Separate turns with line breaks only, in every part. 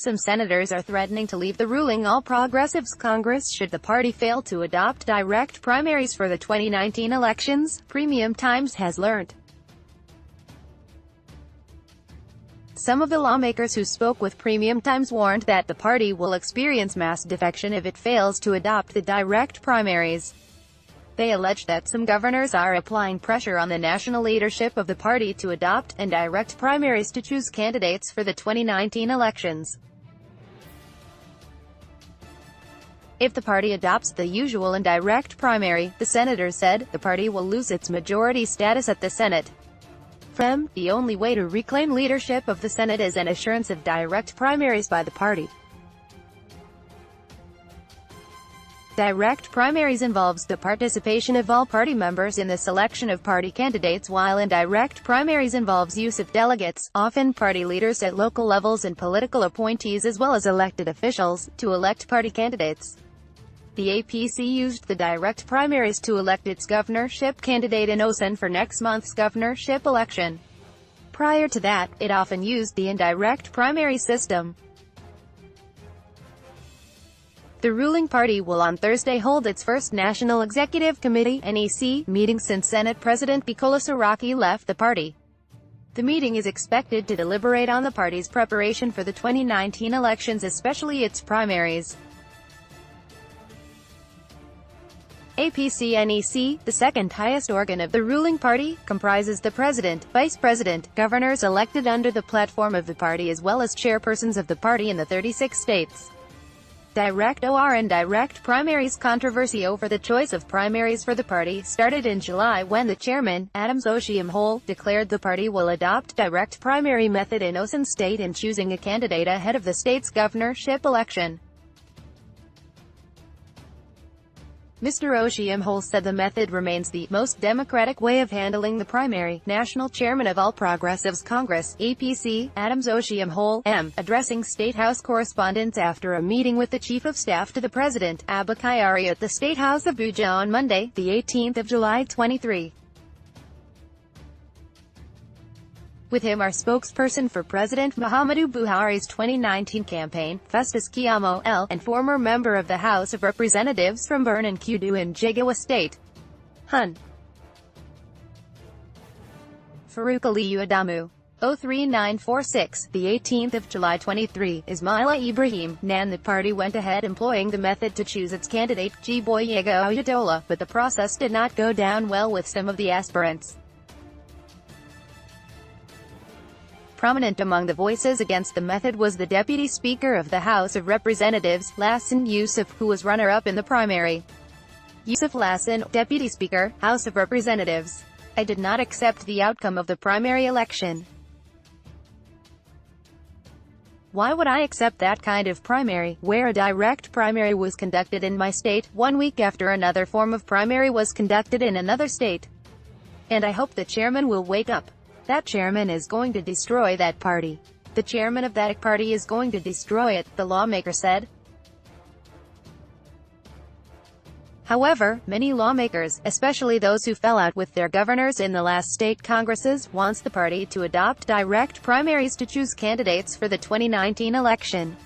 Some senators are threatening to leave the ruling All Progressives Congress should the party fail to adopt direct primaries for the 2019 elections, Premium Times has learned. Some of the lawmakers who spoke with Premium Times warned that the party will experience mass defection if it fails to adopt the direct primaries. They allege that some governors are applying pressure on the national leadership of the party to adopt and direct primaries to choose candidates for the 2019 elections. If the party adopts the usual indirect primary, the senators said, the party will lose its majority status at the Senate. For them, the only way to reclaim leadership of the Senate is an assurance of direct primaries by the party. Direct primaries involves the participation of all party members in the selection of party candidates, while indirect primaries involves use of delegates, often party leaders at local levels and political appointees as well as elected officials, to elect party candidates. The APC used the direct primaries to elect its governorship candidate in Osun for next month's governorship election. Prior to that, it often used the indirect primary system. The ruling party will on Thursday hold its first National Executive Committee (NEC) meeting since Senate President Bukola Saraki left the party. The meeting is expected to deliberate on the party's preparation for the 2019 elections, especially its primaries. APC-NEC, the second highest organ of the ruling party, comprises the president, vice president, governors elected under the platform of the party as well as chairpersons of the party in the 36 states. Direct or indirect primaries. Controversy over the choice of primaries for the party started in July when the chairman, Adams Oshiomhole, declared the party will adopt direct primary method in Osun State in choosing a candidate ahead of the state's governorship election. Mr. Oshiomhole said the method remains the most democratic way of handling the primary. National Chairman of All Progressives Congress, APC, Adams Oshiomhole, M., addressing State House correspondents after a meeting with the Chief of Staff to the President, Abba Kyari, at the State House Abuja on Monday, the 18th of July 23. With him are spokesperson for President Muhammadu Buhari's 2019 campaign, Festus Keyamo, L., and former member of the House of Representatives from Birnin Kudu in Jigawa State, Hun. Farouk Aliyu Adamu. 03946, the 18th of July 23, Ismaila Ibrahim, Nan. The party went ahead employing the method to choose its candidate, Gboyega Oyedola, but the process did not go down well with some of the aspirants. Prominent among the voices against the method was the Deputy Speaker of the House of Representatives, Lassen Yusuf, who was runner-up in the primary. Yusuf Lassen, Deputy Speaker, House of Representatives. I did not accept the outcome of the primary election. Why would I accept that kind of primary, where a direct primary was conducted in my state, 1 week after another form of primary was conducted in another state? And I hope the chairman will wake up. That chairman is going to destroy that party. The chairman of that party is going to destroy it, the lawmaker said. However, many lawmakers, especially those who fell out with their governors in the last state congresses, wants the party to adopt direct primaries to choose candidates for the 2019 election.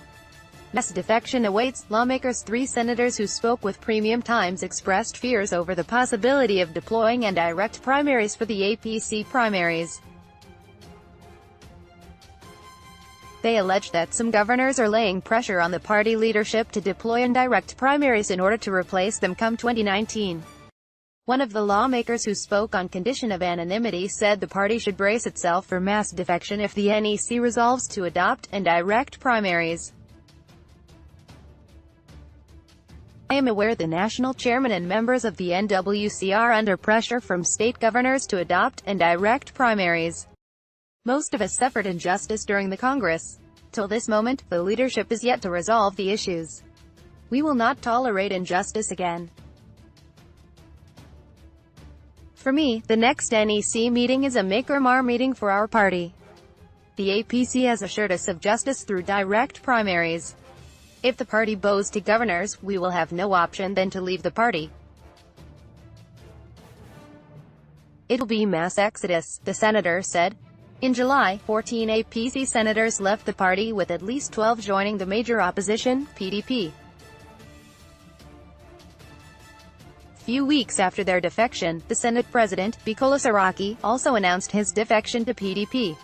Mass defection awaits. Lawmakers. 3 senators who spoke with Premium Times expressed fears over the possibility of deploying indirect primaries for the APC primaries. They allege that some governors are laying pressure on the party leadership to deploy indirect primaries in order to replace them come 2019. One of the lawmakers who spoke on condition of anonymity said the party should brace itself for mass defection if the NEC resolves to adopt indirect primaries. I am aware the national chairman and members of the NWC are under pressure from state governors to adopt indirect primaries. Most of us suffered injustice during the Congress. Till this moment, the leadership is yet to resolve the issues. We will not tolerate injustice again. For me, the next NEC meeting is a make-or-mar meeting for our party. The APC has assured us of justice through direct primaries. If the party bows to governors, we will have no option than to leave the party. It'll be mass exodus, the senator said. In July, 14 APC senators left the party, with at least 12 joining the major opposition, PDP. Few weeks after their defection, the Senate President, Bukola Saraki, also announced his defection to PDP.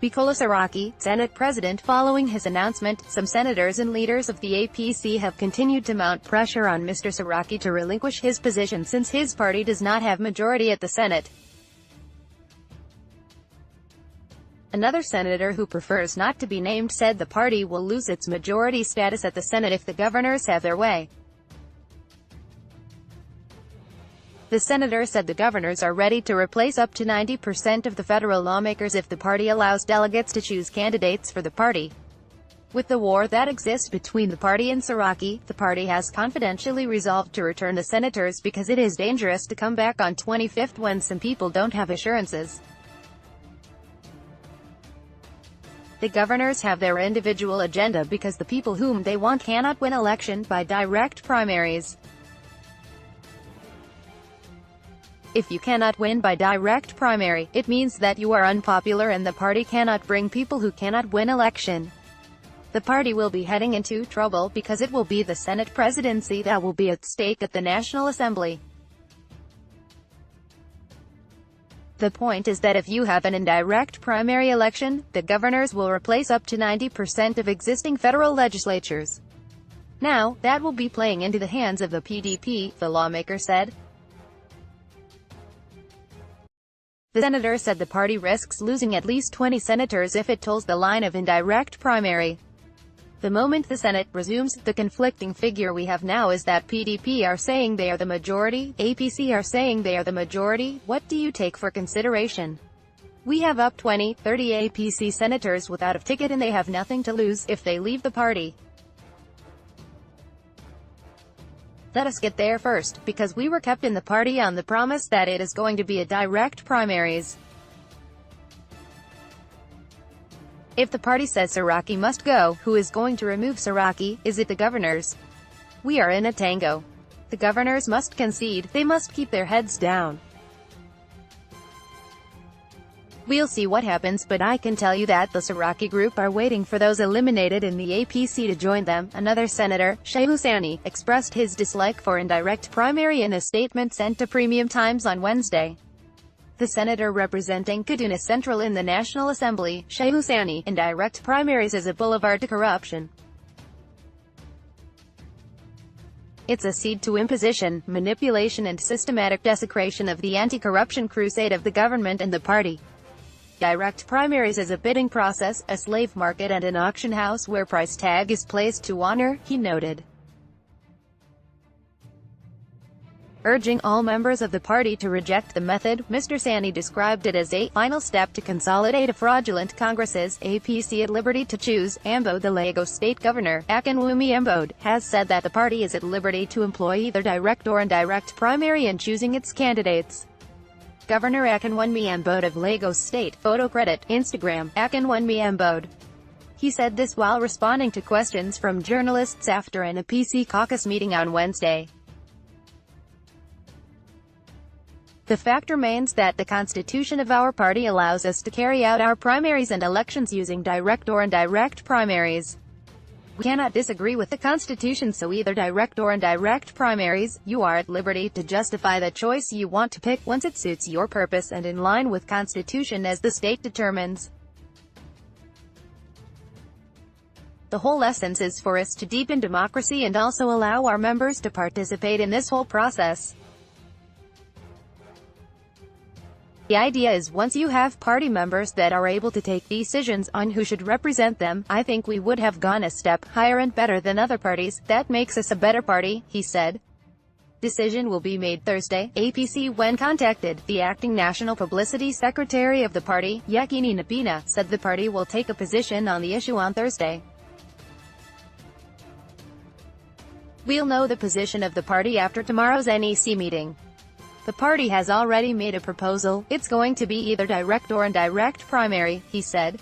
Bukola Saraki, Senate President. Following his announcement, some senators and leaders of the APC have continued to mount pressure on Mr. Saraki to relinquish his position since his party does not have majority at the Senate. Another senator who prefers not to be named said the party will lose its majority status at the Senate if the governors have their way. The senator said the governors are ready to replace up to 90% of the federal lawmakers if the party allows delegates to choose candidates for the party. With the war that exists between the party and Saraki, the party has confidentially resolved to return the senators because it is dangerous to come back on 25th when some people don't have assurances. The governors have their individual agenda because the people whom they want cannot win election by direct primaries. If you cannot win by direct primary, it means that you are unpopular and the party cannot bring people who cannot win election. The party will be heading into trouble because it will be the Senate presidency that will be at stake at the National Assembly. The point is that if you have an indirect primary election, the governors will replace up to 90% of existing federal legislatures. Now, that will be playing into the hands of the PDP, the lawmaker said. The senator said the party risks losing at least 20 senators if it toes the line of indirect primary. The moment the Senate resumes, the conflicting figure we have now is that PDP are saying they are the majority, APC are saying they are the majority. What do you take for consideration? We have up 20, 30 APC senators without a ticket and they have nothing to lose if they leave the party. Let us get there first, because we were kept in the party on the promise that it is going to be a direct primaries. If the party says Saraki must go, who is going to remove Saraki? Is it the governors? We are in a tango. The governors must concede, they must keep their heads down. We'll see what happens, but I can tell you that the Saraki group are waiting for those eliminated in the APC to join them. Another senator, Shehu Sani, expressed his dislike for indirect primary in a statement sent to Premium Times on Wednesday. The senator representing Kaduna Central in the National Assembly, Shehu Sani, indirect primaries is a boulevard to corruption. It's a seed to imposition, manipulation and systematic desecration of the anti-corruption crusade of the government and the party. Direct primaries is a bidding process, a slave market and an auction house where price tag is placed to honor, he noted. Urging all members of the party to reject the method, Mr. Sani described it as a final step to consolidate a fraudulent Congress's APC at liberty to choose. Ambo, the Lagos state governor, Akinwumi Ambode, has said that the party is at liberty to employ either direct or indirect primary in choosing its candidates. Governor Akinwumi Ambode of Lagos State, photo credit, Instagram, Akinwumi Ambode. He said this while responding to questions from journalists after an APC caucus meeting on Wednesday. The fact remains that the constitution of our party allows us to carry out our primaries and elections using direct or indirect primaries. We cannot disagree with the Constitution, so either direct or indirect primaries, you are at liberty to justify the choice you want to pick once it suits your purpose and in line with Constitution as the state determines. The whole essence is for us to deepen democracy and also allow our members to participate in this whole process. The idea is once you have party members that are able to take decisions on who should represent them, I think we would have gone a step higher and better than other parties. That makes us a better party, he said. Decision will be made Thursday, APC. When contacted, the acting national publicity secretary of the party, Yakini Napina, said the party will take a position on the issue on Thursday. We'll know the position of the party after tomorrow's NEC meeting. The party has already made a proposal. It's going to be either direct or indirect primary, he said.